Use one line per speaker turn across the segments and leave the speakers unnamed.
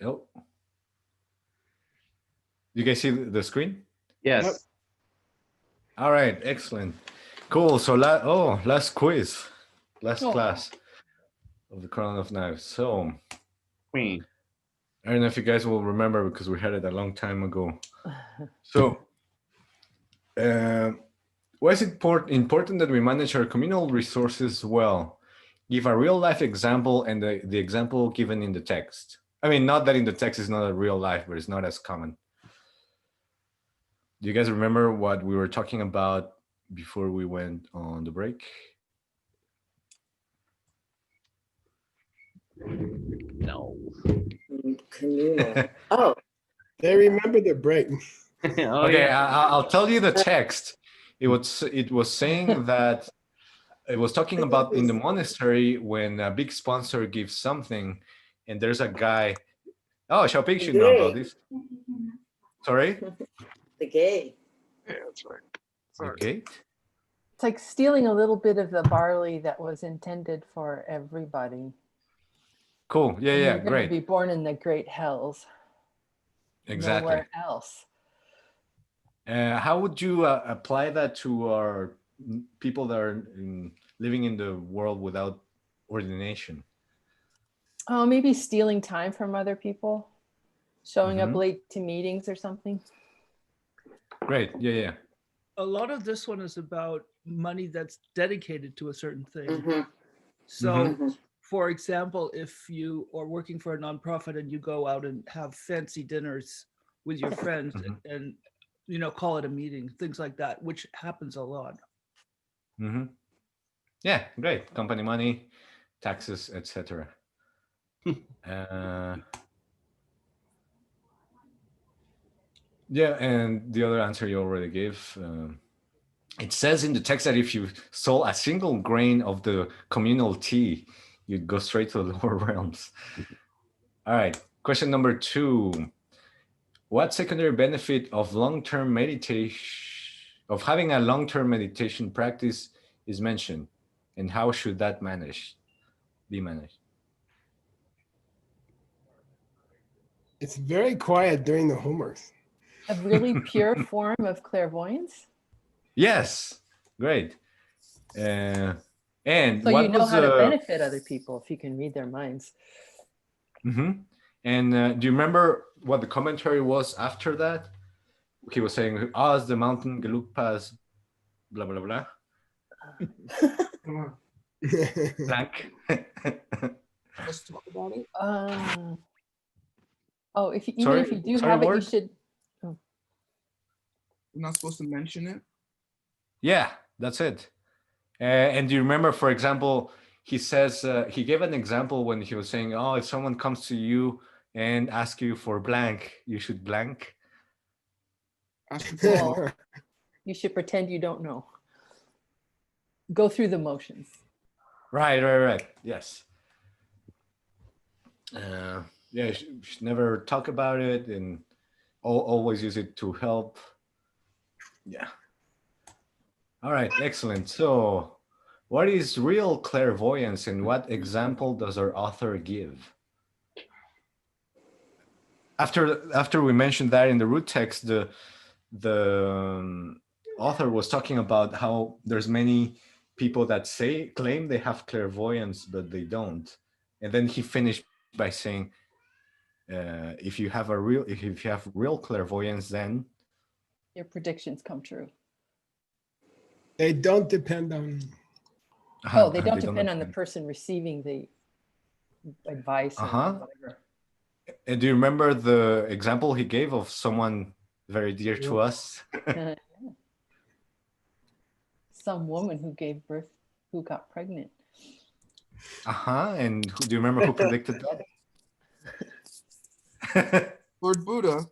Oh, you guys see the screen?
Yes.
Yep.
All right, excellent. Cool. So last quiz, last class of the Crown of Knives. So
Queen.
I don't know if you guys will remember because we had it a long time ago. So why is it important that we manage our communal resources well? Give a real life example and the example given in the text. I mean, not that in the text is not a real life, but it's not as common. Do you guys remember what we were talking about before we went on the break?
No.
Communal. Oh,
They remember the break.
Oh,
Okay,
yeah.
I'll tell you the text. It was saying that it was talking about in the monastery when a big sponsor gives something, and there's a guy. Oh, Xiaoping should know about this. Sorry.
the gay.
Yeah, that's right. Sorry.
Okay.
It's like stealing a little bit of the barley that was intended for everybody.
Cool. Yeah,
And
yeah,
you're going
great.
to be born in the great hells.
Exactly.
Nowhere else.
How would you apply that to our people that are living in the world without ordination?
Oh, maybe stealing time from other people, showing up late to meetings or something.
Great. Yeah, yeah.
A lot of this one is about money that's dedicated to a certain thing.
Mm-hmm.
So, for example, if you are working for a nonprofit and you go out and have fancy dinners with your friends and you know, call it a meeting, things like that, which happens a lot.
Yeah, great. Company money, taxes, etc. Yeah, and the other answer you already gave. It says in the text that if you sold a single grain of the communal tea, you'd go straight to the lower realms. All right, question number 2. What secondary benefit of long-term meditation, of having a long-term meditation practice is mentioned, and how should that be managed?
It's very quiet during the homework.
A really pure form of clairvoyance?
Yes, great. And
so
what
you know
was
how to benefit other people if you can read their minds.
And do you remember what the commentary was after that? He was saying, as the mountain Gelugpas, blah, blah, blah. Blank.
Let's talk about it.
Oh, if you do have it, you should.
You're not supposed to mention it.
Yeah, that's it. And do you remember, for example, he says, he gave an example when he was saying, oh, if someone comes to you and asks you for blank, you should blank.
Well, you should pretend you don't know. Go through the motions.
Right. Yes. Yeah, you should never talk about it and always use it to help. Yeah. All right, excellent. So what is real clairvoyance and what example does our author give? After we mentioned that in the root text, the author was talking about how there's many people that claim they have clairvoyance, but they don't. And then he finished by saying, if you have real clairvoyance, then
your predictions come true.
They don't depend on.
They don't depend on the person receiving the advice or whatever.
And do you remember the example he gave of someone very dear to us?
Some woman who gave birth, who got pregnant.
And do you remember who predicted that?
Lord Buddha.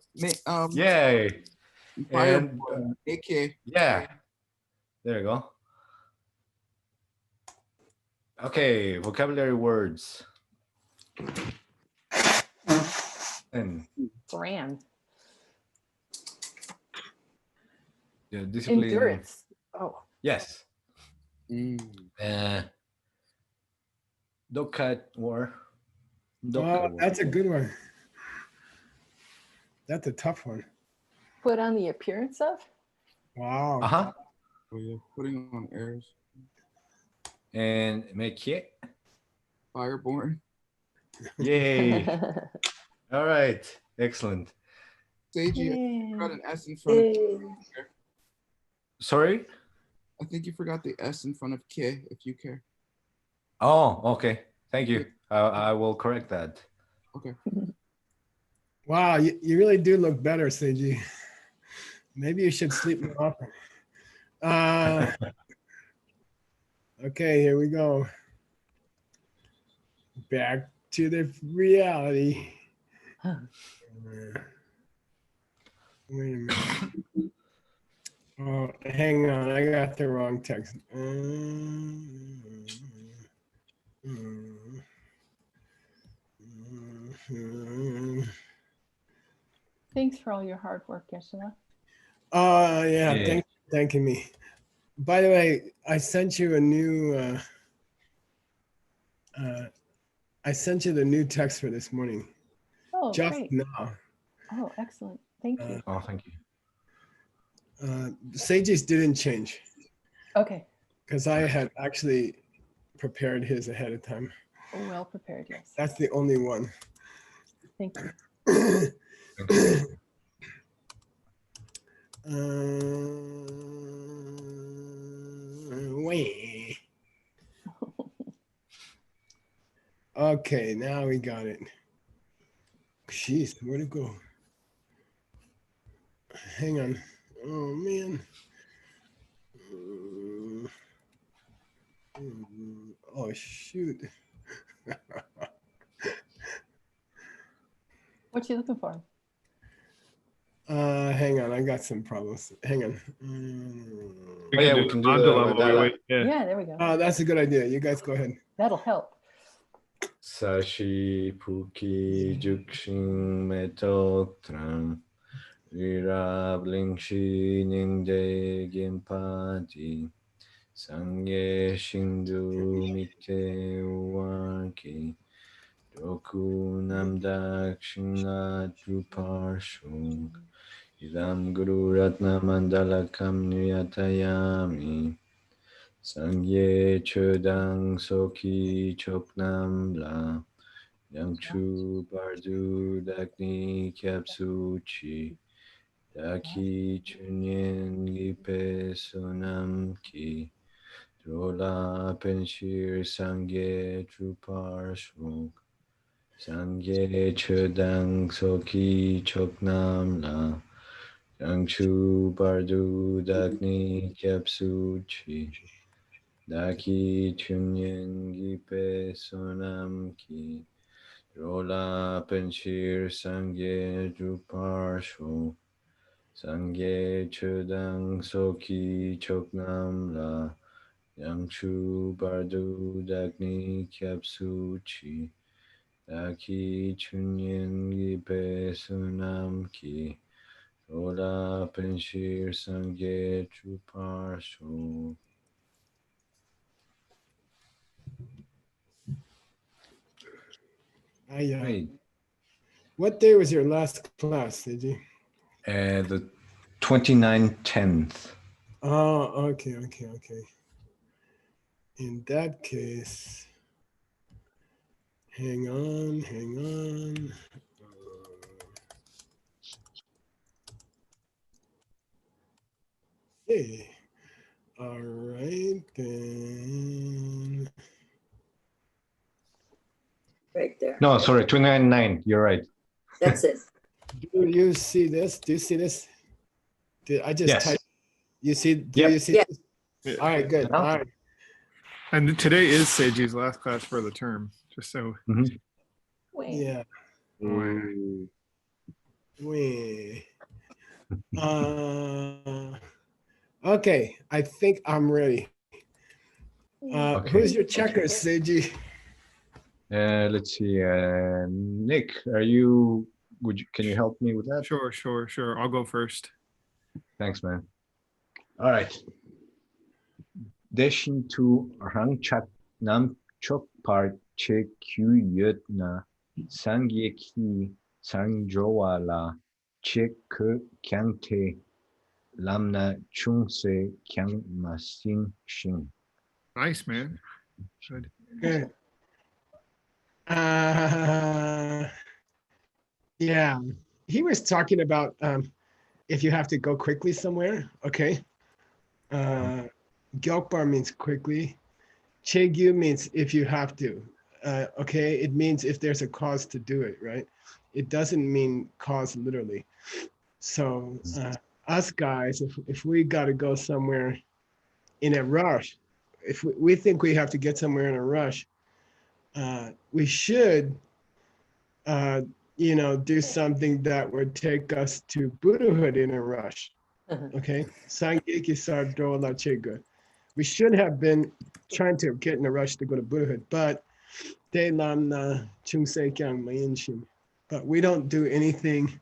Yay. And
AK.
Yeah. There you go. Okay, vocabulary words. And
Fran.
Yeah, discipline.
Endurance. Oh.
Yes. Doka war.
Oh, that's a good one. That's a tough one.
Put on the appearance of?
Wow.
Uh-huh.
Oh yeah, putting on airs.
And métier.
Fireborn.
Yay. All right. Excellent.
Seiji, I
Yay.
forgot an S in front of
Yay.
Sorry?
I think you forgot the S in front of K, if you care.
Oh, okay. Thank you. I will correct that.
Okay.
Wow, you really do look better, Seiji. Maybe you should sleep more often. Okay, here we go. Back to the reality. Wait a minute. Oh, hang on, I got the wrong text.
Thanks for all your hard work, Yeshua.
Oh yeah,
Yeah.
thanks for thanking me. By the way, I sent you a new I sent you the new text for this morning.
Oh,
Just
great.
now.
Oh, excellent. Thank you.
Oh, thank you.
Seiji's didn't change
Okay.
because I had actually prepared his ahead of time.
Oh, well prepared, yes.
That's the only one.
Thank you.
Thank you.
Wait. Okay, now we got it. Jeez, where'd it go? Hang on. Oh man. Oh shoot.
What you looking for?
Hang on, I got some problems. Hang on.
Oh, yeah, we can do
Mandala
that.
while we wait. Yeah.
Yeah, there we go.
That's a good idea. You guys go ahead.
That'll help.
Sashi puki jukshin metotram virabling ningde gimpati sangye shindu mite uwaki roku namdakshina druparshung idam guru ratna mandalakam niyatayami sangye chodang soki choknam la Yangchu bardu dakni kyapsuchi daki chunyen gipe sonam ki drola penshir sangye trupar shmuk sangye chodang soki choknam la Yangchu bardu dakni kyapsuchi daki chunyen gipe sonam ki Rola Penshir Sangye Druparsho Sangye Chudang Soki Choknam La Yangchu Bardu Dagni Kyapsuchi Daki Chunyen Gipe Sunam Ki Rola Penshir Sangye Druparsho. Right.
What day was your last class, Seiji?
The 29/10th.
Oh, okay. In that case, hang on. Okay. All right then.
Right there.
No, sorry, 29/9. You're right.
That's it.
Do you see this? Do you see this? Did I just
Yes.
type? You see? Do
Yep.
you see?
Yeah.
This?
Yeah.
All right, good.
Uh-huh.
All right.
And today is Seiji's last class for the term, just so.
Wait.
Yeah. Wait. Okay, I think I'm ready.
Okay.
Who's your checkers, Seiji?
Let's see. Nick, can you help me with that?
Sure. I'll go first.
Thanks, man. All right. Deshin tu rangchak nam chok par che kyu yut na sangye ki sangjowa la che ke kyang te lamna chung se kyang ma sing shing.
Nice, man. Good.
Good. Yeah, he was talking about if you have to go quickly somewhere. Okay. Gyokbar means quickly. Chegyu means if you have to. Okay, it means if there's a cause to do it, right? It doesn't mean cause literally. So us guys, if we got to go somewhere in a rush, if we think we have to get somewhere in a rush, we should, do something that would take us to Buddhahood in a rush. Okay, Sangeki Sardo La Chega. We should have been trying to get in a rush to go to Buddhahood, but De Lam Na Chung Se Kyang Mayin Shin. But we don't do anything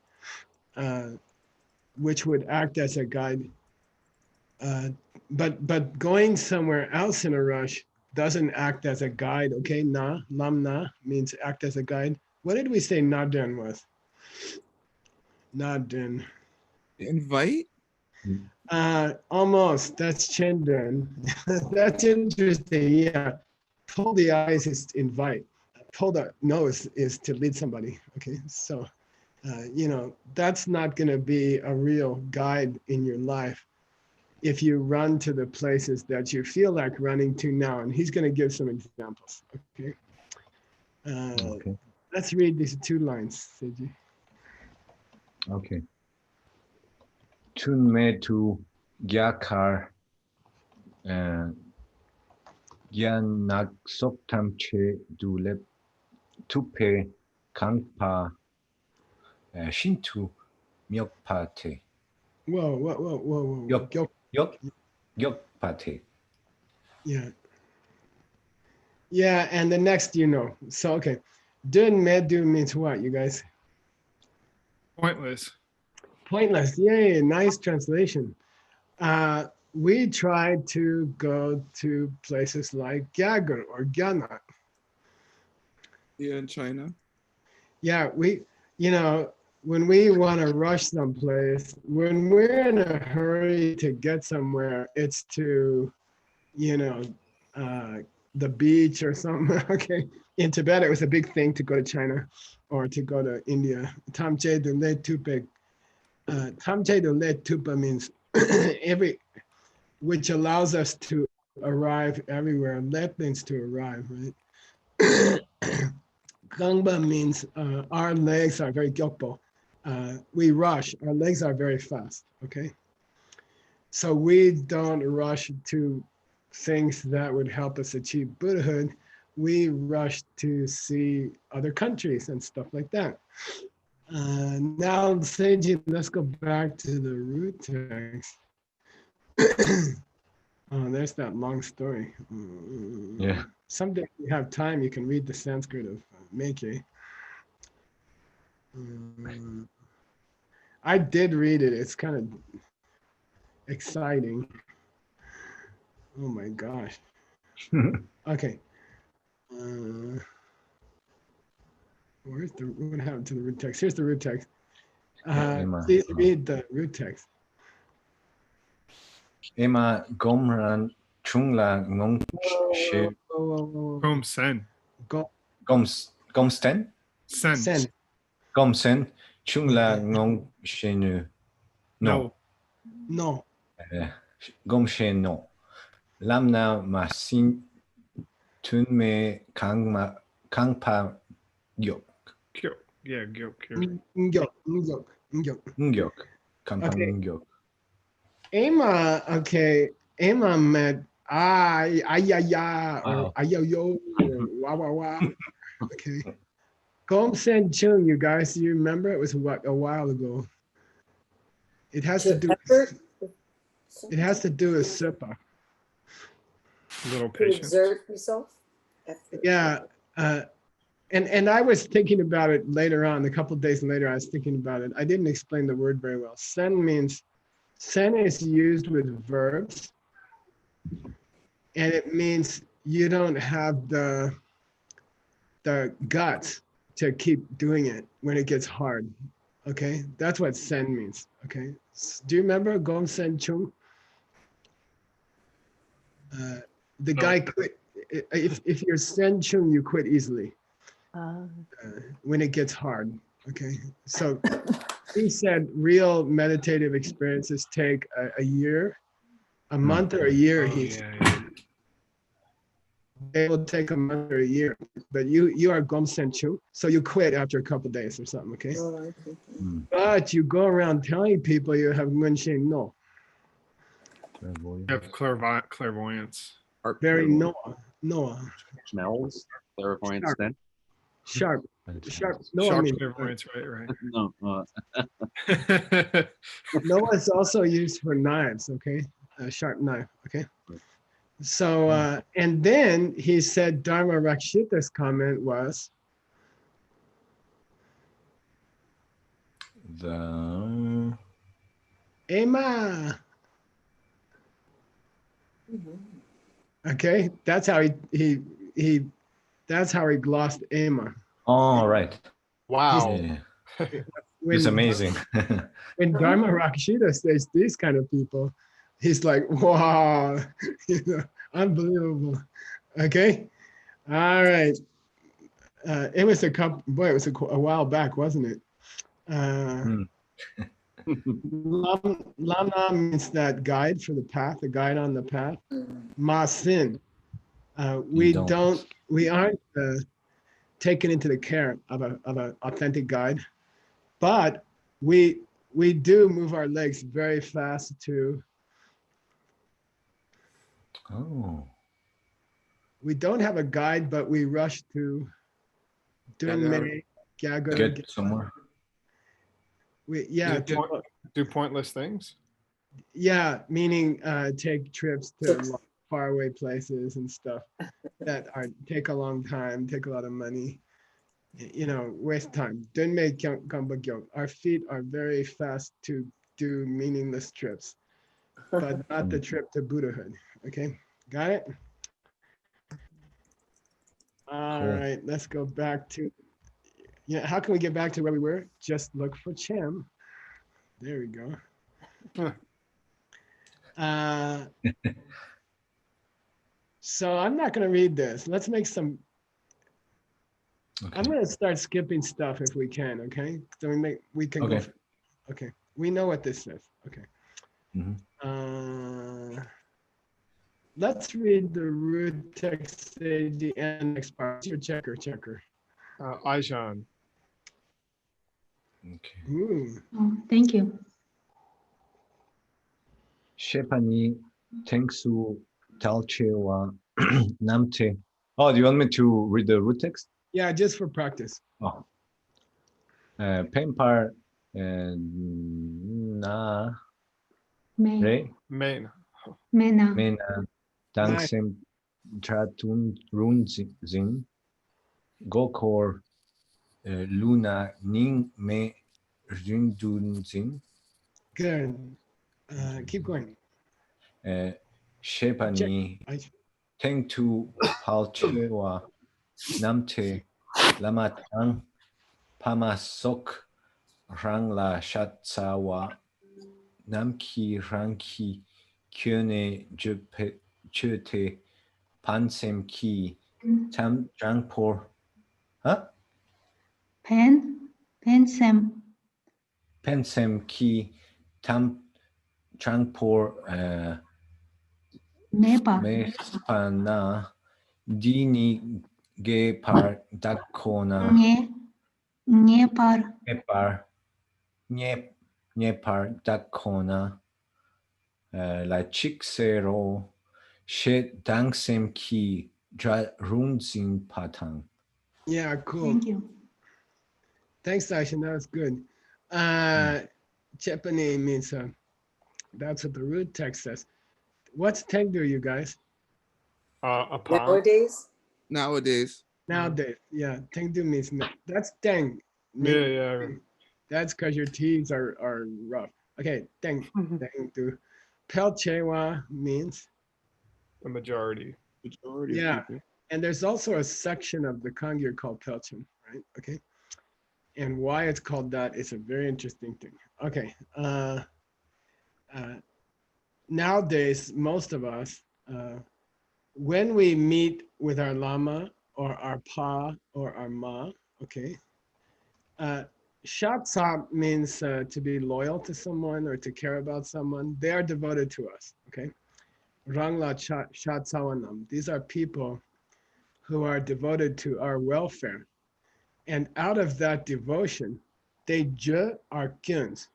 which would act as a guide. But going somewhere else in a rush doesn't act as a guide. Okay, na lam na means act as a guide. What did we say naden was? Naden.
Invite?
Almost. That's chendren. That's interesting. Yeah. Pull the eyes is invite. Pull the nose is to lead somebody. Okay, so that's not going to be a real guide in your life if you run to the places that you feel like running to now. And he's going to give some examples. Okay.
Okay.
Let's read these 2 lines, Seiji.
Okay. Tun me tu gyakar gyanak soktam che dulep tupe kangpa shintu myokpate.
Whoa.
Gyokpate.
Yeah. Yeah, and the next, So, okay. Dun medu means what, you guys?
Pointless.
Pointless. Yay, nice translation. We tried to go to places like Gyagur or Gyanak.
Yeah, in China.
Yeah, when we want to rush someplace, when we're in a hurry to get somewhere, it's to, the beach or something. Okay. In Tibet, it was a big thing to go to China or to go to India. Tamche de le tupe. Tamche de le tupa means which allows us to arrive everywhere. Let means to arrive, right? Gangba means our legs are very gyokpo. We rush, our legs are very fast, okay? So we don't rush to things that would help us achieve Buddhahood. We rush to see other countries and stuff like that. Now, Seiji, let's go back to the root text. Oh, there's that long story.
Yeah.
Someday if you have time, you can read the Sanskrit of Meike. I did read it. It's kind of exciting. Oh my gosh. Okay. What happened to the root text? Here's the root text. Please read the root text.
Emma gomran chungla ngong she
Gom sen.
gomsten
Sen.
gomsen chungla ngong shenu
No.
gomshe no lamna masin tunme kangpa gyok
Yeah, gyok.
ngyok kampa
Okay.
ngyok.
Emma met or ayoyo or wow. Okay. Gom Sen Chung, you guys, you remember? It was a while ago. It has to do with Sipa.
A little
To
patience.
exert yourself. Effort.
Yeah. And I was thinking about it later on, a couple of days later, I was thinking about it. I didn't explain the word very well. Sen is used with verbs. And it means you don't have the guts to keep doing it when it gets hard. Okay, that's what sen means. Okay, do you remember Gom Sen Chung? The guy quit. If you're Sen Chung, you quit easily when it gets hard. Okay, so he said real meditative experiences take a year, a month or a year.
Oh,
He's
yeah.
it will take a month or a year, but you are Gom Sen Chung, so you quit after a couple days or something. Okay,
Oh, okay.
but you go around telling people you have Munshing no,
You have clairvoyance.
Art
very
clairvoyance.
Noah,
Smells. Clairvoyance
Sharp.
then.
sharp, Noah
Sharp
means
clairvoyance, right,
No.
right.
Noah is also used for knives. Okay, a sharp knife. Okay. So, and then he said Dharma Rakshita's comment was,
The
Emma.
Mhm.
Okay, that's how he that's how he glossed Emma.
oh right.
Wow.
Yeah.
When,
It's amazing.
when Dharma Rakshita says these kind of people, he's like, wow, you know, unbelievable. Okay, all right. It was a couple, boy, it was a while back, wasn't it?
Hmm.
Lama means that guide for the path, the guide on the path. Ma sin. We aren't taken into the care of an authentic guide, but we do move our legs very fast to.
Oh.
We don't have a guide, but we rush to Dunme, Gyaga.
Get somewhere.
Yeah,
Do pointless things.
yeah, meaning take trips to faraway places and stuff that take a long time, take a lot of money, you know, waste time. Dunme Gambagyo. Our feet are very fast to do meaningless trips, but not the trip to Buddhahood. Okay, got it? All right, let's go back to, yeah, how can we get back to where we were? Just look for Chem. There we go. So I'm not going to read this. Let's make some.
Okay.
I'm going to start skipping stuff if we can. Okay. So we can go.
Okay.
Okay. We know what this says. Okay.
Mhm.
Let's read the root text, the next part. Your checker.
Aijan.
Okay.
Ooh.
Oh, thank you.
Shepani Tengsu Talchewa Namte. Oh, do you want me to read the root text?
Yeah, just for practice.
Oh. Pempar na re
Main.
Mena.
mena dangsem tratun runzin gokor luna ning me rindunzin
Good. Keep going.
Shepani Tengtu Palchewa Namte Lamatang Pamasok Rangla Shatsawa Namki Ranki Kyone Chete Pansem Ki Tam Jangpor. Huh?
Pensem.
Pensem Ki Tam Jangpor
Mepa.
Mespana Dini Ge Par Dakona
Nyepar.
Nyepar Dakona La Chiksero She Dangsem Ki Dra Runzin Patang.
Yeah, cool.
Thank you.
Thanks, Daishin. That was good. Chepani means that's what the root text says. What's Tengdu, you guys?
A palm.
Nowadays,
Nowadays, yeah. Tengdu means that's Teng.
Yeah.
That's because your T's are rough. Okay, Tengdu. Pelchewa means.
The majority.
Yeah. And there's also a section of the Kangir called Pelchen, right? Okay. And why it's called that is a very interesting thing. Okay. Nowadays, most of us, when we meet with our lama or our pa or our ma, okay, Shatsa means to be loyal to someone or to care about someone. They are devoted to us, okay? Rangla Shatsawanam. These are people who are devoted to our welfare. And out of that devotion, they je our kyuns.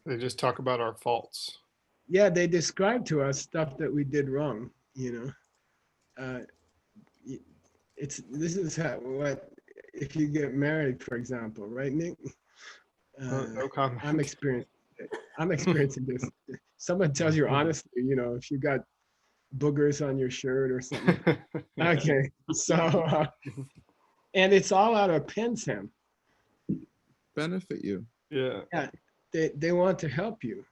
They just talk about our faults.
Yeah, they describe to us stuff that we did wrong, you know. This is what if you get married, for example, right, Nick?
No comment.
I'm experiencing this. Someone tells you honestly, you know, if you got boogers on your shirt or something. Okay, so and it's all out of pen, Sam.
Benefit you.
Yeah.
Yeah, they want to help you,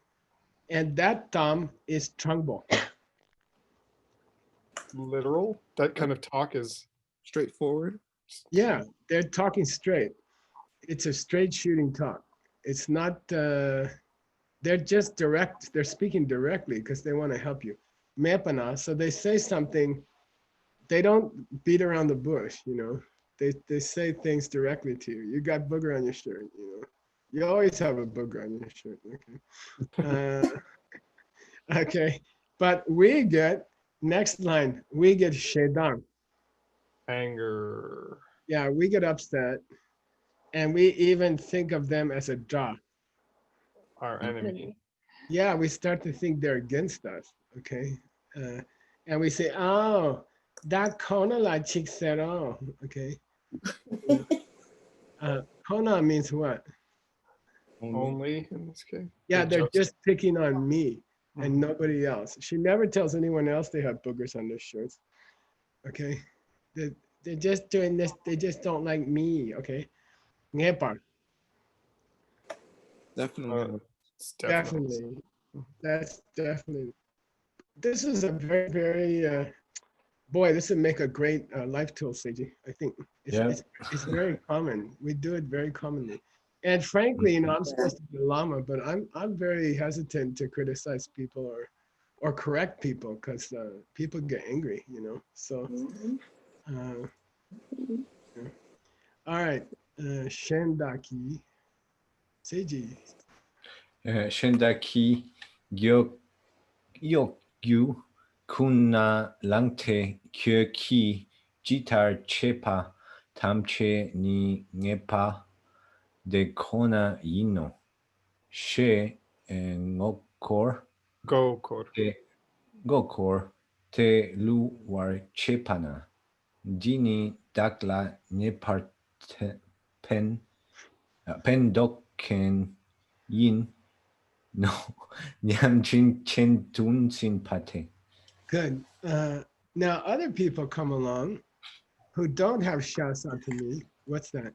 and that thumb is trungbo.
Literal. That kind of talk is
Straightforward.
Yeah, they're talking straight. It's a straight shooting talk. It's not. They're just direct. They're speaking directly because they want to help you. Mepana. So they say something. They don't beat around the bush. You know. They say things directly to you. You got booger on your shirt. You know. You always have a booger on your shirt. Okay. Okay. But we get next line. We get shedang.
anger.
Yeah, we get upset, and we even think of them as a jaw.
Our enemy.
Yeah, we start to think they're against us. Okay, and we say, "Oh, that kona la chiksero." Okay, kona means what?
Only in this case.
Yeah, they're
just
just picking on me and nobody else. She never tells anyone else they have boogers on their shirts. Okay, they're just doing this. They just don't like me. Okay, ngepar.
Definitely.
it's definitely.
Definitely. That's definitely. This is a very, very, boy, this would make a great life tool, Seiji. I think
Yeah.
it's very common. We do it very commonly. And frankly, you know, I'm supposed to be a lama, but I'm very hesitant to criticize people or correct people because people get angry, you know. So, yeah. All right, Shendaki, Seiji.
Shendaki Gyokyu Kunna Langte Kyoki Jitar Chepa Tamche Ni Ngepa De Kona Yino She Ngokor
Go code.
Te Gokor Te Luwar Chepana Dini Dakla Nepar Pen Pendoken Yin no Nyamchin Chen Dun Sin Pate.
Good. Now other people come along who don't have shasa to me. What's that?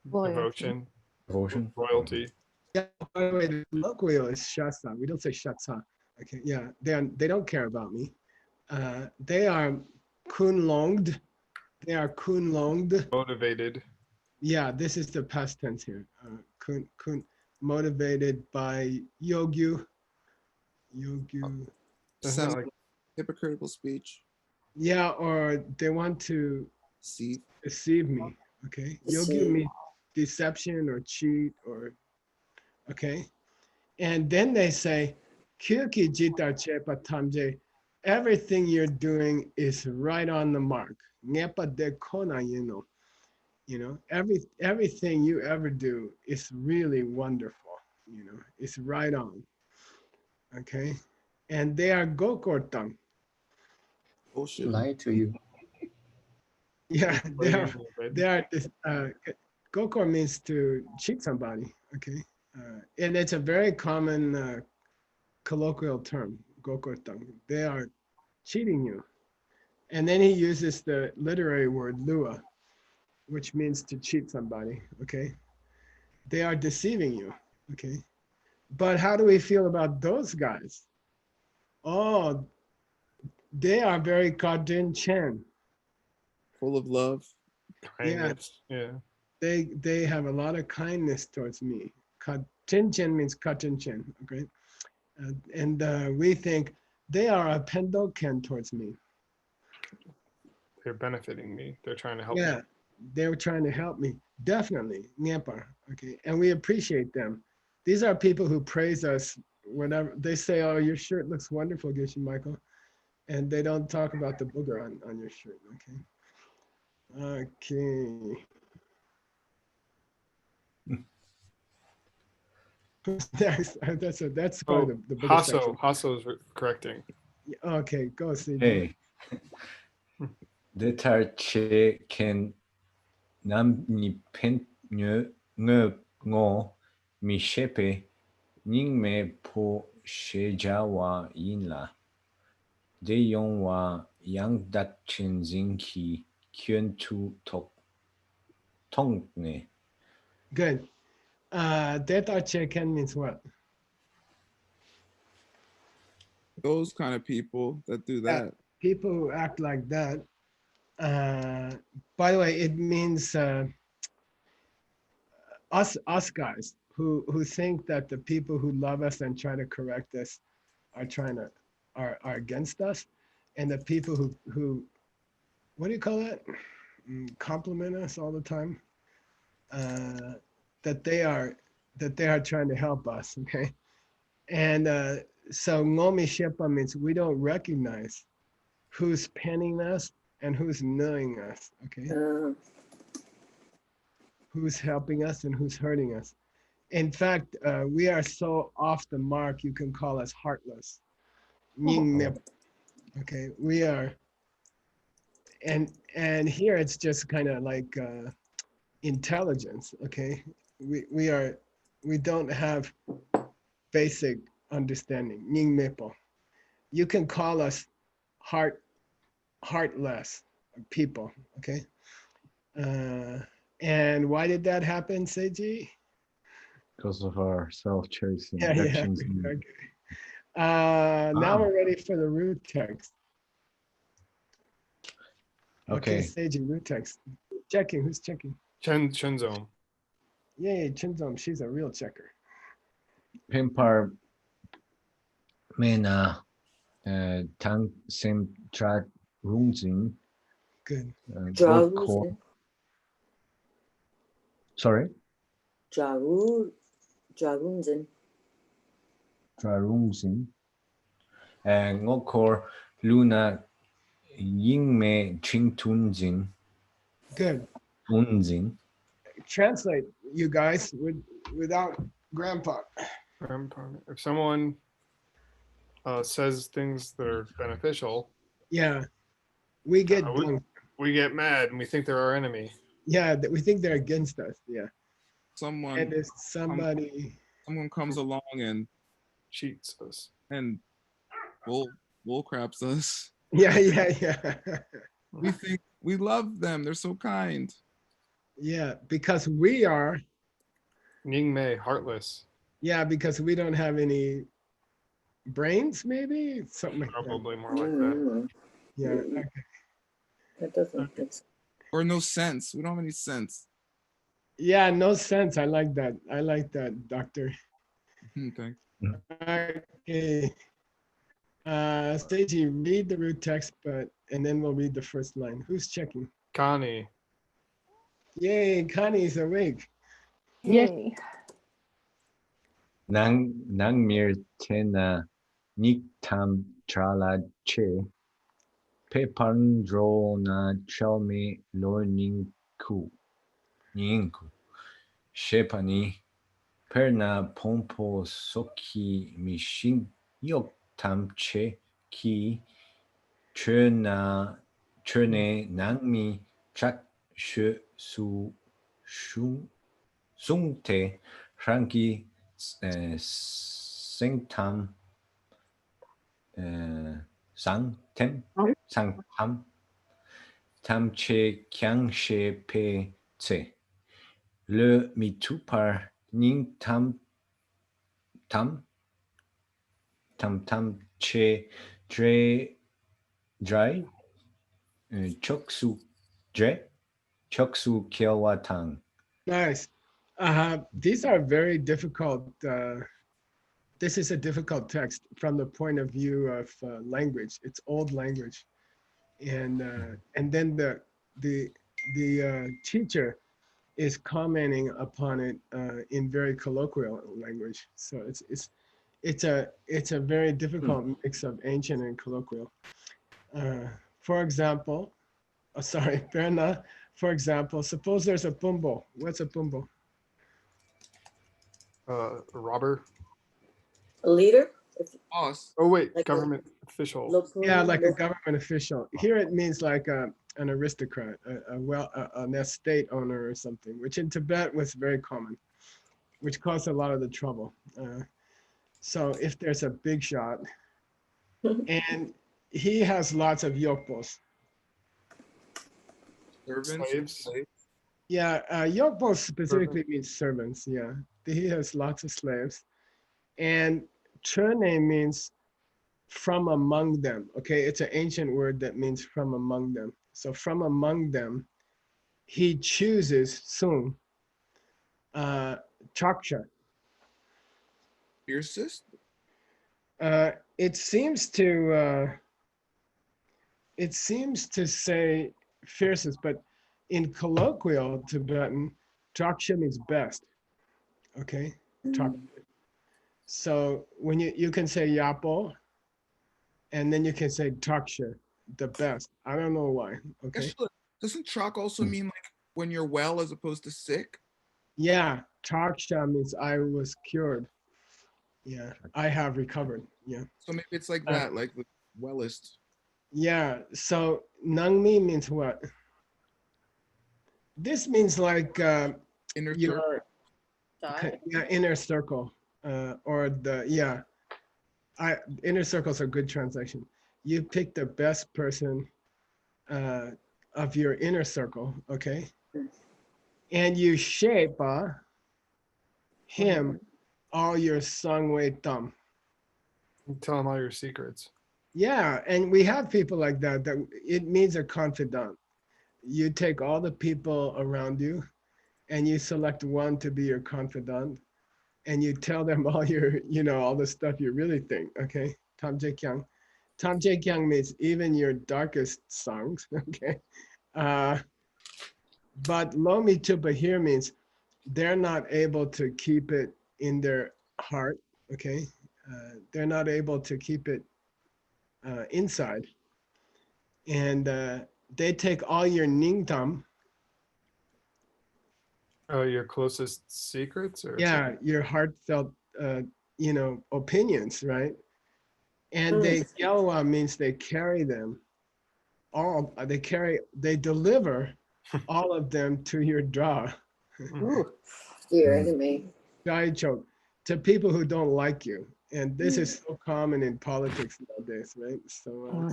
Devotion.
Devotion.
Royalty.
Yeah, by the way, the colloquial is shasa. We don't say shatsa. Okay, yeah, they don't care about me. They are kunlonged. They are kunlonged.
Motivated.
Yeah, this is the past tense here. Kun motivated by yogyu. Yogyu.
Isn't that like
Hypocritical speech.
Yeah, or they want to
See.
deceive me. Okay, yogyu
Deceive.
means deception or cheat or okay. And then they say, "Kyuki jitar chepa tamje," everything you're doing is right on the mark. Ngepa de kona, you know, everything you ever do is really wonderful. You know, it's right on. Okay, and they are gokortang.
Bullshit.
Lie to you.
Yeah,
Motivated.
they are. Gokor means to cheat somebody. Okay, and it's a very common colloquial term, gokortang. They are cheating you. And then he uses the literary word lua, which means to cheat somebody, okay? They are deceiving you, okay? But how do we feel about those guys? Oh, they are very Kadin Chen.
Full of love.
Kindness. Yeah.
they have a lot of kindness towards me. Chin chin means chin chin, okay? And we think they are a pendoken towards me.
They're benefiting me. They're trying to help
Yeah,
me.
they were trying to help me. Definitely, Nyapa, okay? And we appreciate them. These are people who praise us whenever they say, oh, your shirt looks wonderful, Geshe Michael. And they don't talk about the booger on your shirt, okay? Okay. That's
Oh,
probably the booger section.
Hasso is correcting.
Okay, go see.
Hey. Detar che ken nam ni pen ngo mi shepe ning me po sheja wa yin la. De yong wa yang dat chen zing ki kyun tu tok tong ne.
Good. Data check-in means what?
Those kind of people that do
Yeah.
that.
People who act like that. By the way, it means us guys who think that the people who love us and try to correct us are against us, and the people who what do you call that? Compliment us all the time. That they are trying to help us. Okay, and so ngomi shepa means we don't recognize who's penning us and who's knowing us. Okay. Who's helping us and who's hurting us. In fact, we are so off the mark, you can call us heartless. Okay, we are, and here it's just kind of like intelligence, okay? We don't have basic understanding. You can call us heartless people, okay? And why did that happen, Seiji?
Because of our self-chasing
Yeah.
actions.
Okay. Now we're ready for the root text. Okay, Seiji, root text. Checking, who's checking?
Chenzo.
Yay, Chinzom, she's a real checker.
Pimpar mena tang sem trat rungzing.
Good.
Draußen.
Sorry?
Draußen.
Drarungzing. And ngokor luna yingme chingtunzing.
Good.
Unzing.
Translate, you guys, without grandpa.
If someone says things that are beneficial,
Yeah, we get
we get mad and we think they're our enemy.
yeah, that we think they're against us. Yeah.
Someone
And if somebody
someone comes along and
cheats us
and bull craps us.
Yeah.
We think we love them. They're so kind.
Yeah, because we are.
Ningmei, heartless.
Yeah, because we don't have any brains, maybe something like
Probably
that.
more like that.
Yeah. Okay.
That doesn't make sense.
Or no sense. We don't have any sense.
Yeah, no sense. I like that. I like that, doctor.
Thanks.
Okay. Seiji, read the root text, and then we'll read the first line. Who's checking?
Connie.
Yay, Connie's awake.
Yay.
Nangmir tena niktam trala che. Pepandro na chelme lorninku. Ninku. Shepani. Perna pompo soki mishin yok tam che ki. Chene nangmi chak she su sungte rangi sengtam sangtam tam che kyang she pe tse le mitupar ning tam che dry choksu kielwatang
Nice. These are very difficult. This is a difficult text from the point of view of language. It's old language, and then the teacher is commenting upon it in very colloquial language. So it's a very difficult mix of ancient and colloquial. For example, sorry, Berna. For example, suppose there's a bumbo. What's a bumbo?
Robber.
A leader?
Boss.
Oh wait,
Like a
government official.
Local,
Yeah, like a
local.
government official. Here it means like an aristocrat, an estate owner or something, which in Tibet was very common, which caused a lot of the trouble. So if there's a big shot, and he has lots of yokbos.
Servants.
Slaves.
Yeah, yokbos specifically means servants. Yeah, he has lots of slaves, and chune means from among them. Okay, it's an ancient word that means from among them. So from among them, he chooses Sung, Chaksha.
Fiercest.
It seems to say fiercest, but in colloquial Tibetan, Chaksha means best. Okay, Chaksha. So when you can say Yapo, and then you can say Chaksha, the best. I don't know why. Okay.
Actually, doesn't chalk also mean like when you're well as opposed to sick?
Yeah, Chaksha means I was cured. Yeah, I have recovered. Yeah.
So maybe it's like that, like the wellest.
Yeah. So Nangmi means what? This means like
Inner
your
Die.
yeah, inner circle, or inner circle's a good translation. You pick the best person of your inner circle, okay, and you shape him all your sangwei tam.
Tell him all your secrets.
Yeah, and we have people like that. That it means a confidant. You take all the people around you, and you select one to be your confidant, and you tell them all your, all the stuff you really think. Okay, Tam Je Kyang. Tam Je Kyang means even your darkest songs. Okay, but Lomi Tupa here means they're not able to keep it in their heart. Okay, they're not able to keep it inside, and they take all your ningtam.
Oh, your closest secrets, or
Yeah, your heartfelt, opinions, right? And they Yawa means they carry them all. They deliver all of them to your draw.
Ooh, your enemy.
Choke to people who don't like you, and this is so common in politics nowadays, right? So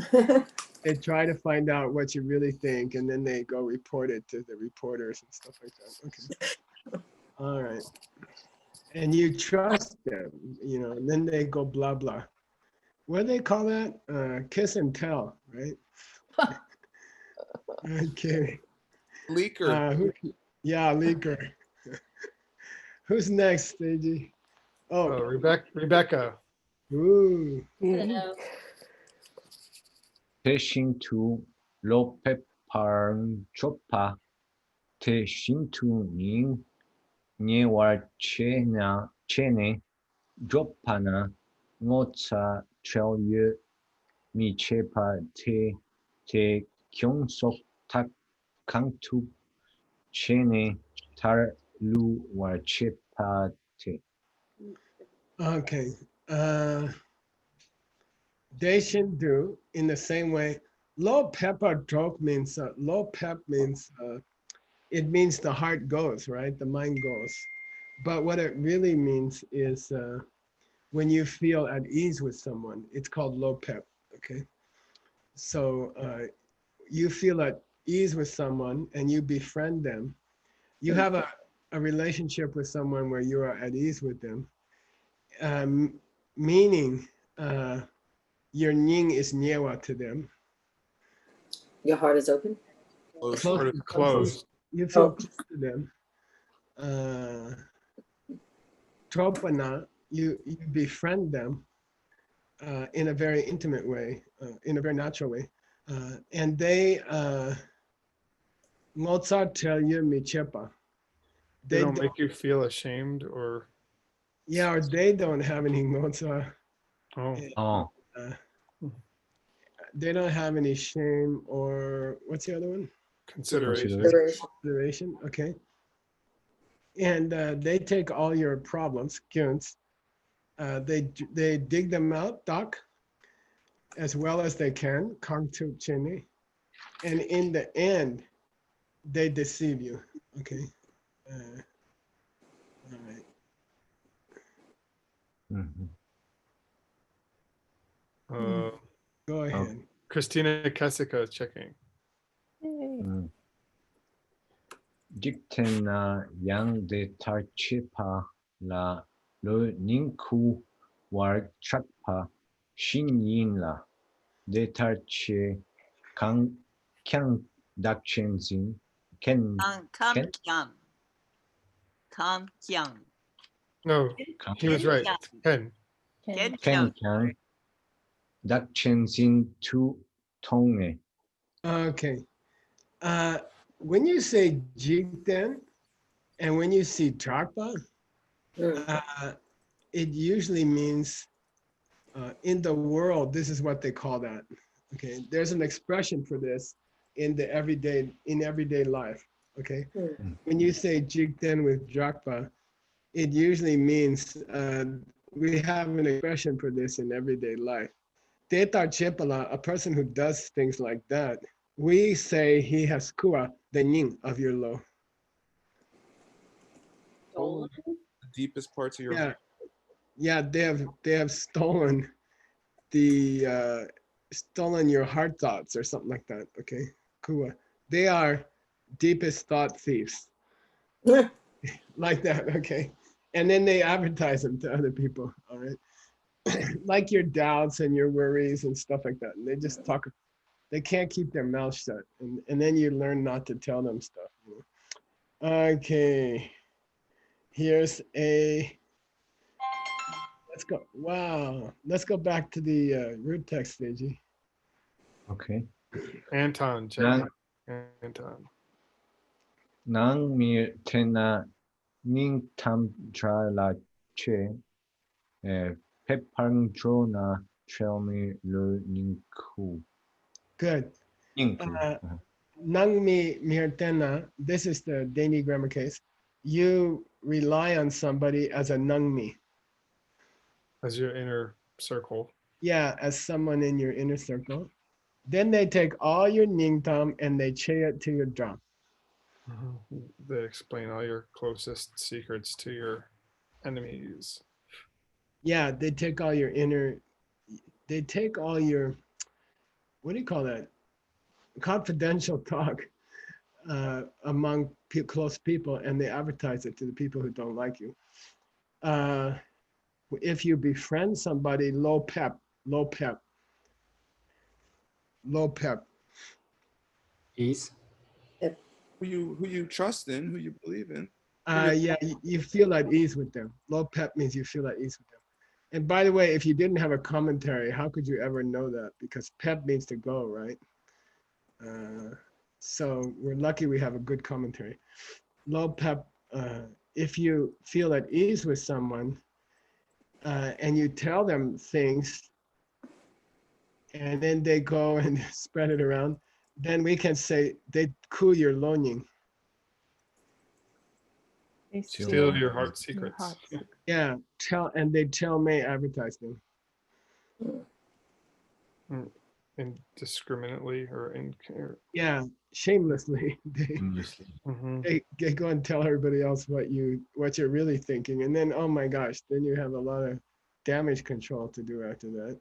they try to find out what you really think, and then they go report it to the reporters and stuff like that. Okay, all right. And you trust them, and then they go blah blah. What do they call that? Kiss and tell, right? Okay.
Leaker.
Yeah, leaker. Who's next, Seiji? Oh,
Rebecca.
Ooh.
대신투 로페파른 조파 대신투 닝예왈체나 체네 조파나 모차 첼유 미체파 대 경속 탁 강투 체네 달루왈체파 대.
Okay. They should do in the same way. Low pepper joke means low pep means it means the heart goes, right? The mind goes. But what it really means is when you feel at ease with someone, it's called low pep. Okay. So you feel at ease with someone and you befriend them. You have a relationship with someone where you are at ease with them. Meaning your ning is nyewa to them.
Your heart is open?
Closed.
You feel close to them. tropana, you befriend them in a very intimate way, in a very natural way. And they, Mozart tell you michepa.
They don't make you feel ashamed or.
Yeah, or they don't have any Mozart.
Oh.
Oh,
They don't have any shame or what's the other one?
Consideration.
Consideration.
Consideration. Okay. And they take all your problems, Gyunts. They dig them out, doc, as well as they can, Kangtu Chini. And in the end, they deceive you. Okay. All right.
mhm.
Go ahead.
Christina Kessica is checking.
Yay.
Dictena yang de tarchipa la lo ninku war chatpa shin yin la de tarche kang kyang dakchen zin ken ken
No, he was right. Ken.
Ken.
ken kyang dakchen zin tu tonge.
Okay. When you say Jigten and when you see Tarpa, it usually means in the world, this is what they call that. Okay. There's an expression for this in everyday life. Okay. When you say Jigten with Drakpa, it usually means we have an expression for this in everyday life. Tetar Chepala, a person who does things like that, we say he has kua, the ning of your lo.
The deepest parts of your
Yeah, yeah, they have stolen the stolen your heart thoughts or something like that. Okay, kua. They are deepest thought thieves, like that. Okay, and then they advertise them to other people. All right, like your doubts and your worries and stuff like that. And they just talk. They can't keep their mouth shut, and then you learn not to tell them stuff. Okay, here's a, let's go, wow, let's go back to the root text, Seiji.
Okay.
Anton checking. Anton.
Nang mi tena ning tam tra la che pepang drona chelmi lo ninku.
Good.
Ninku.
Nang mi mirtena, this is the Dani grammar case. You rely on somebody as a nang mi.
As your inner circle.
Yeah, as someone in your inner circle. Then they take all your ning tam and they che it to your drum.
They explain all your closest secrets to your enemies.
Yeah, they take all your they take all your, what do you call that? Confidential talk among close people, and they advertise it to the people who don't like you. If you befriend somebody, low pep.
Ease.
who you trust in, who you believe in.
Yeah, you feel at ease with them. Low pep means you feel at ease with them. And by the way, if you didn't have a commentary, how could you ever know that? Because pep means to go, right? So we're lucky we have a good commentary. Low pep, if you feel at ease with someone and you tell them things and then they go and spread it around, then we can say they cool your loaning.
They
Steal your heart secrets.
Yeah, they tell me advertising.
Indiscriminately or in.
Yeah, shamelessly.
Mm-hmm.
They go and tell everybody else what you're really thinking, and then oh my gosh, then you have a lot of damage control to do after that.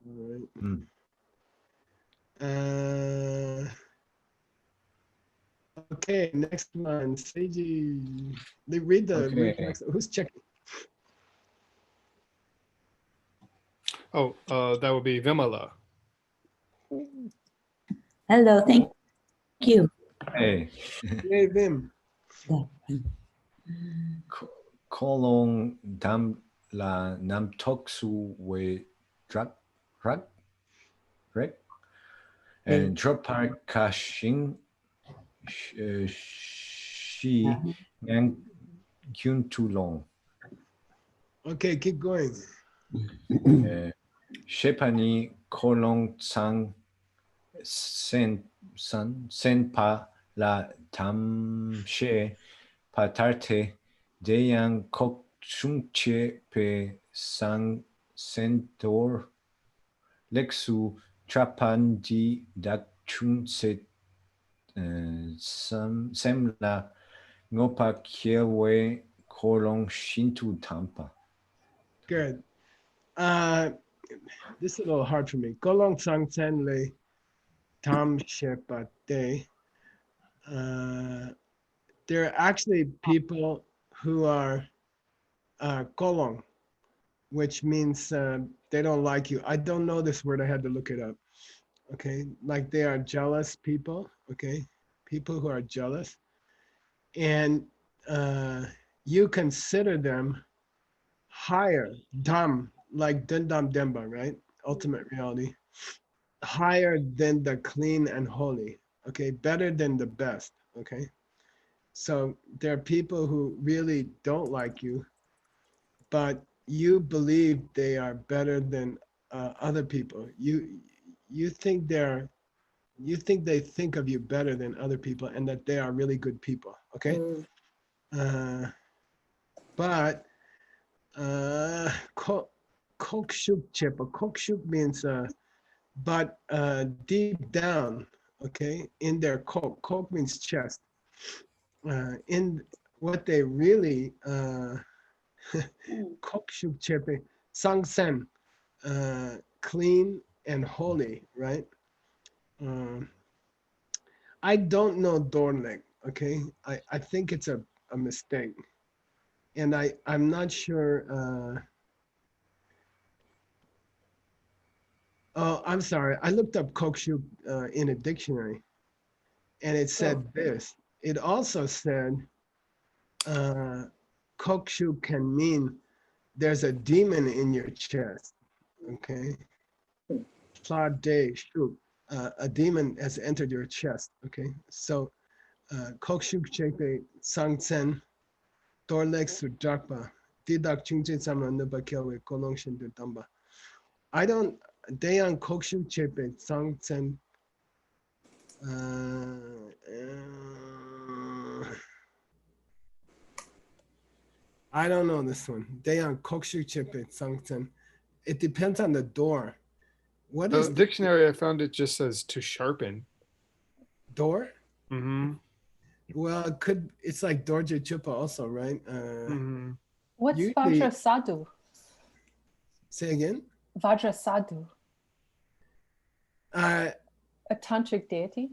All right. Okay, next one, Seiji. They read the next. Who's checking?
Oh, that would be Vimala.
Hello, thank you.
Hey.
Hey, Vim.
Kolong dam la nam toksu we drak rak rek and dropar kashing shi ngang kyun too long.
Okay, keep going.
Shepani kolong sang sen pa la tam she patarte deyang kok chungche pe sang sentor lexu trapanji dak chung se sem la ngopa kiewe kolong shintu tampa.
Good. This is a little hard for me. Golong sang ten le tam shepa de. There are actually people who are kolong, which means they don't like you. I don't know this word. I had to look it up. Okay, like they are jealous people. Okay, people who are jealous, and you consider them higher, dam, like dundam demba, right? Ultimate reality, higher than the clean and holy. Okay, better than the best. Okay, so there are people who really don't like you, but you believe they are better than other people. You think they think of you better than other people, and that they are really good people. Okay, but kokshuk chip. Kokshuk means but deep down. Okay, in their kok means chest. In what they really kokshuk chip sangsen, clean and holy, right? I don't know Dornick, okay? I think it's a mistake. And I'm not sure. Oh, I'm sorry. I looked up Kokshu in a dictionary, and it said this. It also said Kokshu can mean there's a demon in your chest, okay? Shu, a demon has entered your chest, okay? So Kokshu chepe sangsen dorlex sudakpa didak chungchen samra nuba kelwe kolongshin du damba. I don't Dayan Kokshu chepe sangsen I don't know this one. Dayan Kokshu chepe sangsen. It depends on the door. What
The
is the
dictionary I found, it just says to sharpen.
door?
Mm-hmm.
Well, it could. It's like Dorje Chupa also, right?
What's
usually-
Vajra Sadhu?
Say again.
Vajra Sadhu,
Uh,
a tantric deity?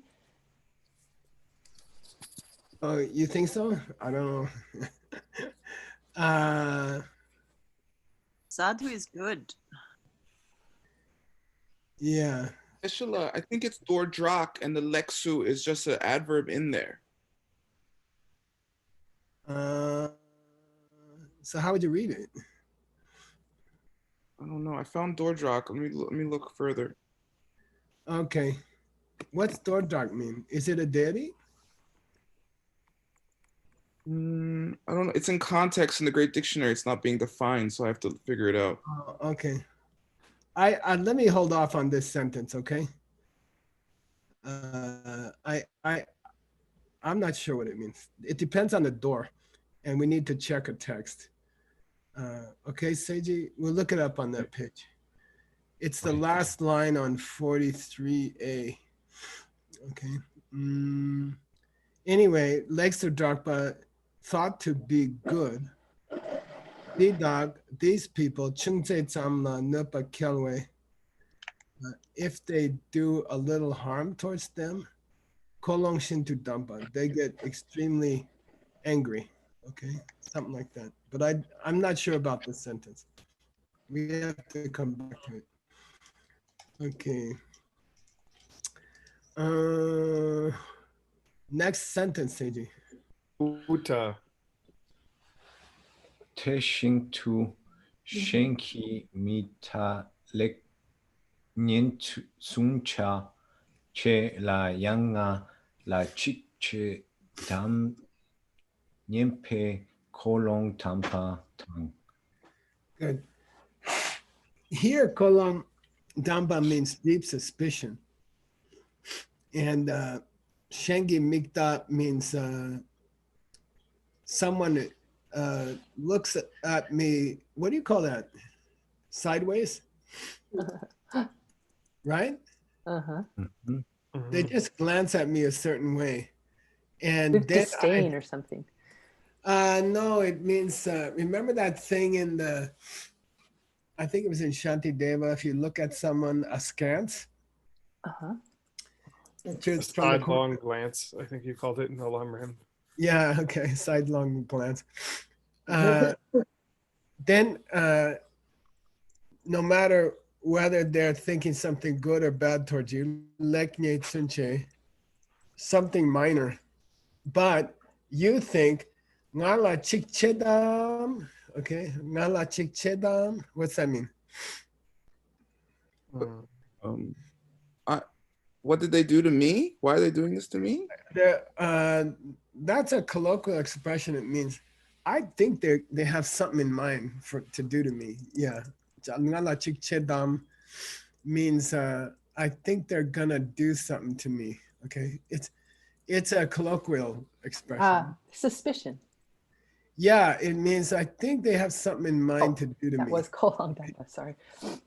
oh, you think so? I don't know.
Sadhu is good.
Yeah.
Eshela, I think it's Dordrak and the Lexu is just an adverb in there.
So how would you read it?
I don't know. I found Dordrak. Let me look further.
Okay. What's Dordrak mean? Is it a deity?
I don't know. It's in context in the Great Dictionary. It's not being defined, so I have to figure it out.
Okay. I let me hold off on this sentence, okay? I'm not sure what it means. It depends on the door, and we need to check a text. Okay, Seiji, we'll look it up on that page. It's the last line on 43A. Okay. Anyway, Lexer Drakpa thought to be good. These people, Chungse Tsamla Nupa Kelwe, if they do a little harm towards them, Kolong Shintu Dampa, they get extremely angry. Okay, something like that. But I'm not sure about this sentence. We have to come back to it. Okay. Next sentence, Seiji.
Uta.
Teshintu Shenki Mita Lek Nyentu Suncha Che La Yanga La Chiche Dam Nyempe Kolong Tampa Tang.
Good. Here, kolong damba means deep suspicion. And shengi mikta means someone looks at me, what do you call that? Sideways? Right?
Uh-huh.
Mhm.
They
Mhm.
just glance at me a certain way. And
With
then
disdain or something.
no, it means, remember that thing in the, I think it was in Shantideva, if you look at someone askance,
Uh-huh.
A
just from the
sidelong glance, I think you called it in the Lamrim.
yeah, okay, sidelong glance. Then no matter whether they're thinking something good or bad towards you, leknye tsunche, something minor, but you think ngala chikchedam, okay, ngala chikchedam, what's that mean?
Mm.
What did they do to me? Why are they doing this to me?
That's a colloquial expression. It means I think they have something in mind to do to me. Yeah, ngala chikchedam means I think they're gonna do something to me. Okay, it's a colloquial expression.
Suspicion.
Yeah, it means I think they have something in mind to do to
That
me.
was kolong damba, sorry.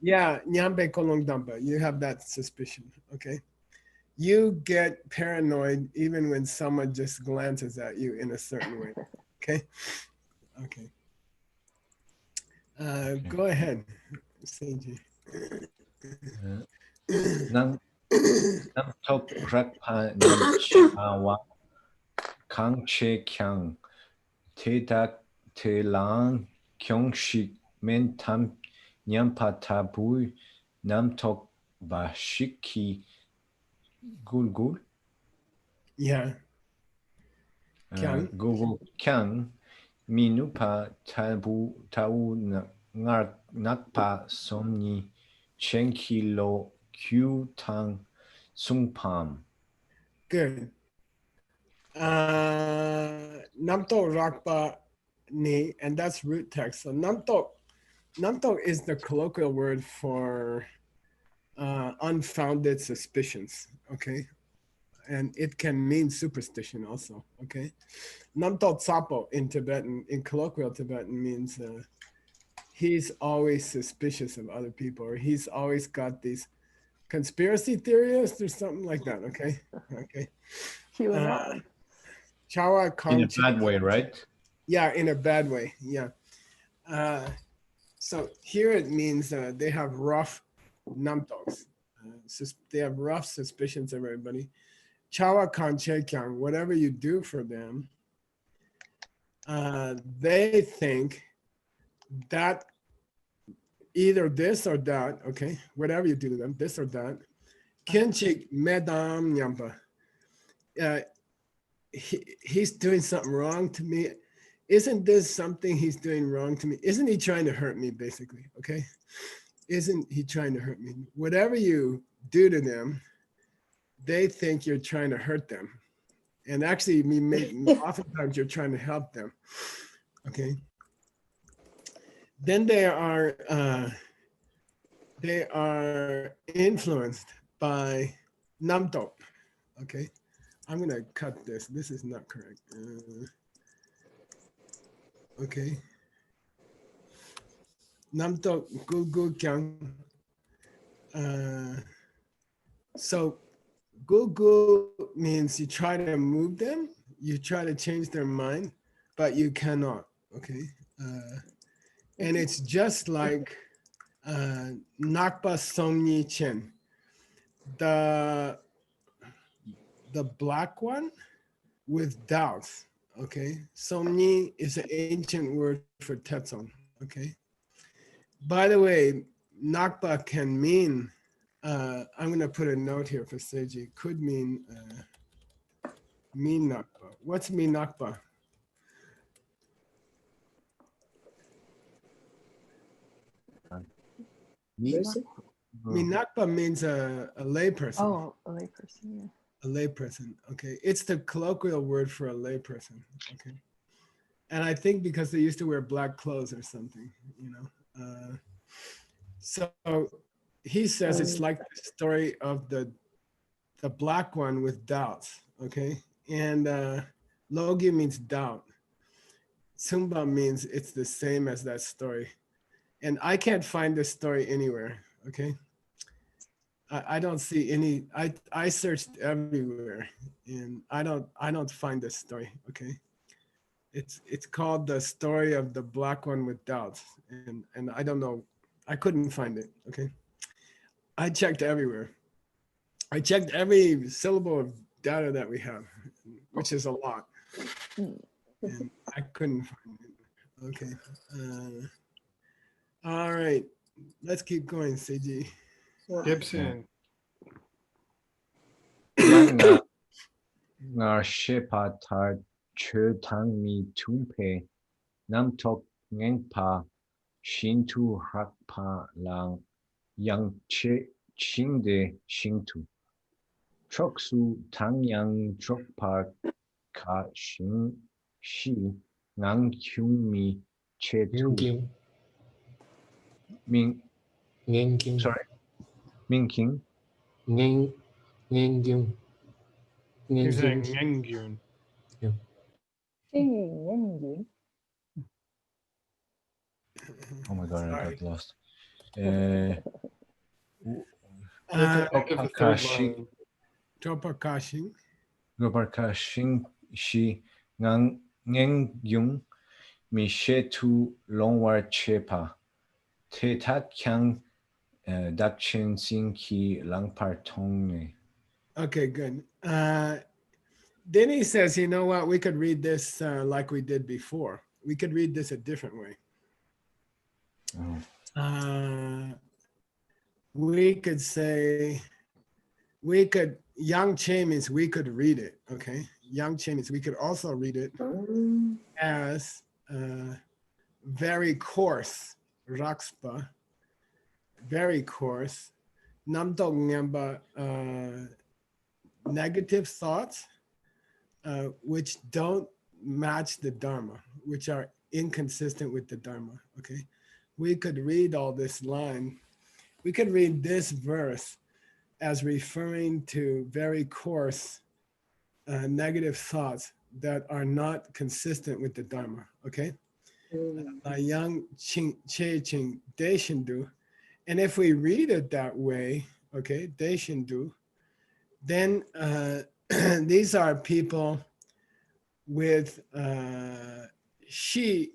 Yeah, nyambe kolong damba. You have that suspicion. Okay, you get paranoid even when someone just glances at you in a certain way. Okay, okay. Go ahead, Seiji.
Nang Tok Rakpa Nichawa Kang Che Kyang Te Tak Te Lang Kyong Shik Men Tam Nyampa Tabui Nam Tok Bashiki Gul Gul
Yeah, Kyang.
Google Kyang Minupa Tabu Tau Ngar Nakpa Somni Chenki Lo Q Tang Sung Pam.
Good. Namto Rakpa Ni, and that's root text. So Namto is the colloquial word for unfounded suspicions. Okay, and it can mean superstition also. Okay, Namto Tsapo in Tibetan, in colloquial Tibetan, means he's always suspicious of other people, or he's always got these conspiracy theorists or something like that. Okay, okay.
QAnon.
Chawa
In a
Kong.
bad way, right?
Yeah, in a bad way. Yeah. So here it means they have rough namtoks. They have rough suspicions of everybody. Chawa kanche kyang, whatever you do for them, they think that either this or that, okay, whatever you do to them, this or that, kinchik medam nyampa. He's doing something wrong to me. Isn't this something he's doing wrong to me? Isn't he trying to hurt me, basically? Okay. Isn't he trying to hurt me? Whatever you do to them, they think you're trying to hurt them. And actually, oftentimes you're trying to help them. Okay. Then they are influenced by namtok. Okay. I'm going to cut this. This is not correct. Okay. Namtok gugu kyang. So gugu means you try to move them, you try to change their mind, but you cannot. Okay. And it's just like nakpa somni chen. The black one with doubts. Okay. Somni is an ancient word for tetson. Okay. By the way, nakpa can mean, I'm going to put a note here for Seiji, could mean nakpa. What's mean nakpa?
Person?
Minakpa means a layperson.
Oh, a layperson. Yeah.
A layperson. Okay. It's the colloquial word for a layperson. Okay. And I think because they used to wear black clothes or something, you know. So he says it's like the story of the black one with doubts. Okay. And Logi means doubt. Sumba means it's the same as that story. And I can't find this story anywhere. Okay. I don't see any. I searched everywhere, and I don't find this story. Okay, it's called the story of the black one with doubts, and I don't know. I couldn't find it. Okay, I checked everywhere. I checked every syllable of data that we have, which is a lot, and I couldn't find it. Okay, all right, let's keep going, Seiji.
Gibson.
Yang na shepa tar chö tang mi tumpe nam tok ngengpa shin tu hakpa lang yang che chingde shingtu chok su tang yang chokpa ka shing shi ngang kyung mi che tu
Ngeng
min
Ngeng
sorry min king
Ngeng Ngeng
You're saying
Ngeng
Ngengyun.
oh my god I got lost Opakashi
Topakashi.
Gopakashi shi ngang ngeng yung mi she tu longwar chepa te tat kyang dakchen sin ki langpar tong
Okay, good. Then he says, you know what, we could read this like we did before. We could read this a different way. We could say, Yang Che means we could read it, okay? Yang Che means we could also read it as very coarse, Rakspa, very coarse, Namtok Nyamba, negative thoughts, which don't match the Dharma, which are inconsistent with the Dharma, okay? We could read all this line. We could read this verse as referring to very coarse negative thoughts that are not consistent with the Dharma, okay? Yang Ching Che Ching Deshindu. And if we read it that way, okay, Deshindu, then these are people with she.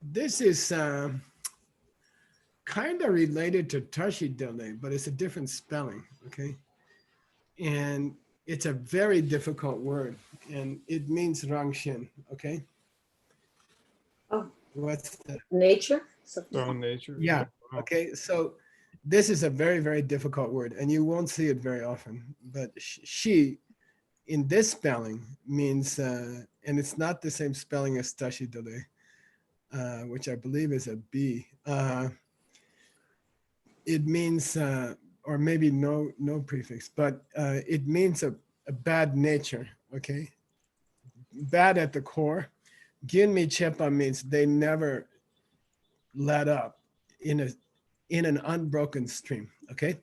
This is kind of related to Tashidele, but it's a different spelling, okay? And it's a very difficult word, and it means Rangshin, okay?
Oh.
What's the
Nature?
Own nature.
Yeah, okay, so this is a very, very difficult word, and you won't see it very often, but she, in this spelling, means, and it's not the same spelling as Tashidele, which I believe is a B. It means, or maybe no prefix, but it means a bad nature, okay? Bad at the core. Ginmi Chepa means they never let up in an unbroken stream, okay?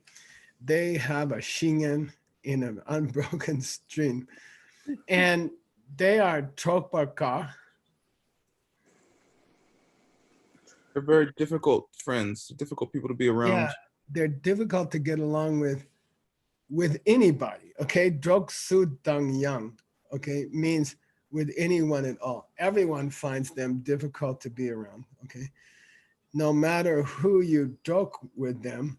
They have a shingen in an unbroken stream. And they are Trokpaka.
They're very difficult friends, difficult people to be around.
Yeah, they're difficult to get along with anybody, okay? Drok Su Dang Yang, okay, means with anyone at all. Everyone finds them difficult to be around, okay? No matter who you joke with them,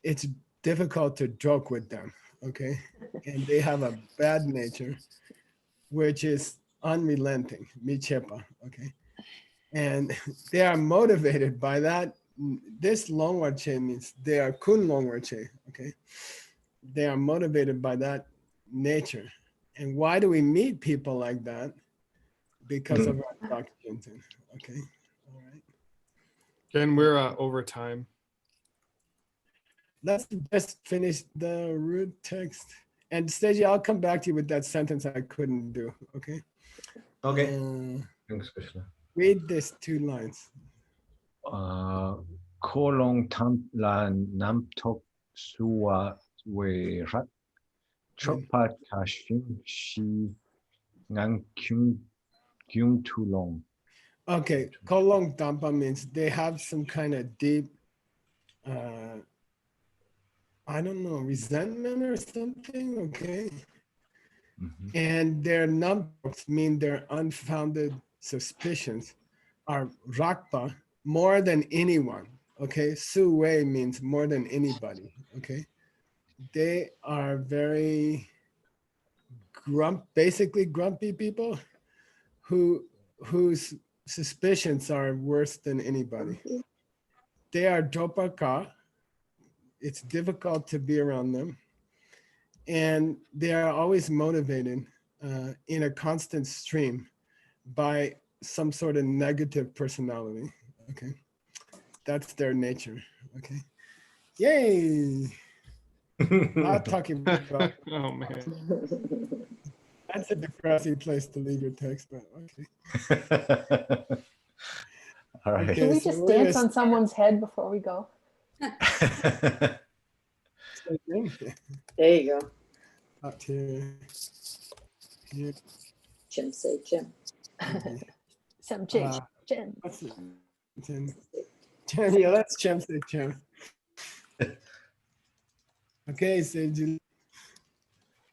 it's difficult to joke with them, okay? And they have a bad nature, which is unrelenting, michepa, okay? And they are motivated by that. This longwache means they are kun longwache, okay? They are motivated by that nature. And why do we meet people like that? Because of our doctrine, okay? All right.
Again, we're over time.
Let's just finish the root text. And Seiji, I'll come back to you with that sentence I couldn't do, okay?
Okay. Thanks, Krishna.
Read these 2 lines.
Kolong tam la nam tok suwa we rat chopat kashim shi ngang kyung tu long.
Okay, Kolong Dampa means they have some kind of deep, I don't know, resentment or something, okay? And their numbers mean their unfounded suspicions are rakpa, more than anyone, okay? Su Wei means more than anybody, okay? They are very basically grumpy people whose suspicions are worse than anybody. They are dopaka. It's difficult to be around them. And they are always motivated in a constant stream by some sort of negative personality, okay? That's their nature, okay? Yay! Not talking about,
Oh man.
that's a depressing place to leave your text, but okay.
All right.
Okay,
Can we
so
just
we're
dance
gonna
on someone's head before we go?
start
There you go.
out here. Here.
Jim say Jim.
Some chick. Jen.
What's it? Jen, yeah, let's Chem say Chem. Okay, Seiji.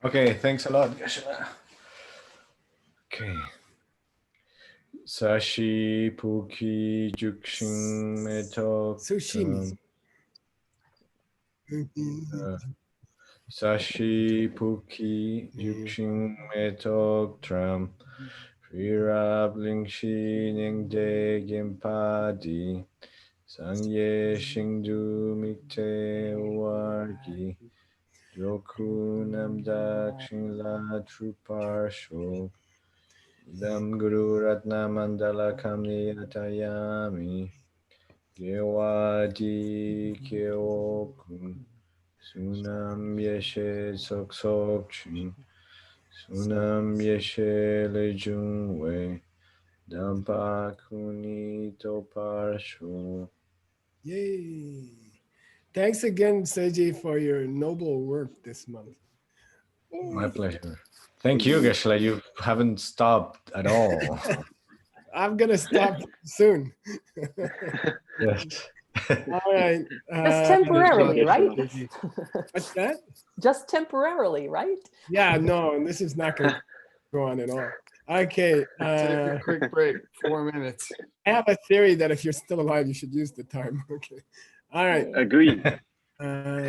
Okay, thanks a lot, Geshe-la. Okay. Sashi Puki Jukshin Metok.
Sushimi.
Sashi Puki Jukshin Metok Tram. Virab Lingshi Ningde Gimpadi. Sanye Shingdu Mikte Wargi. Joku Namdak Shinla Truparsho. Idam Guru Ratna Mandala Kamni Atayami. Gewadi Kyokun. Sunam Yeshe Sok Sok Chin. Sunam Yeshe Lejungwe. Dampa Kuni Toparsho.
Yay. Thanks again, Seiji, for your noble work this month.
My pleasure. Thank you, Geshe-la. You haven't stopped at all.
I'm gonna stop soon.
Yes.
All right.
Just temporarily, right?
What's that?
Just temporarily, right?
Yeah, no, this is not gonna go on at all. Okay.
Take a quick break, 4 minutes.
I have a theory that if you're still alive, you should use the time. Okay. All right.
Agree.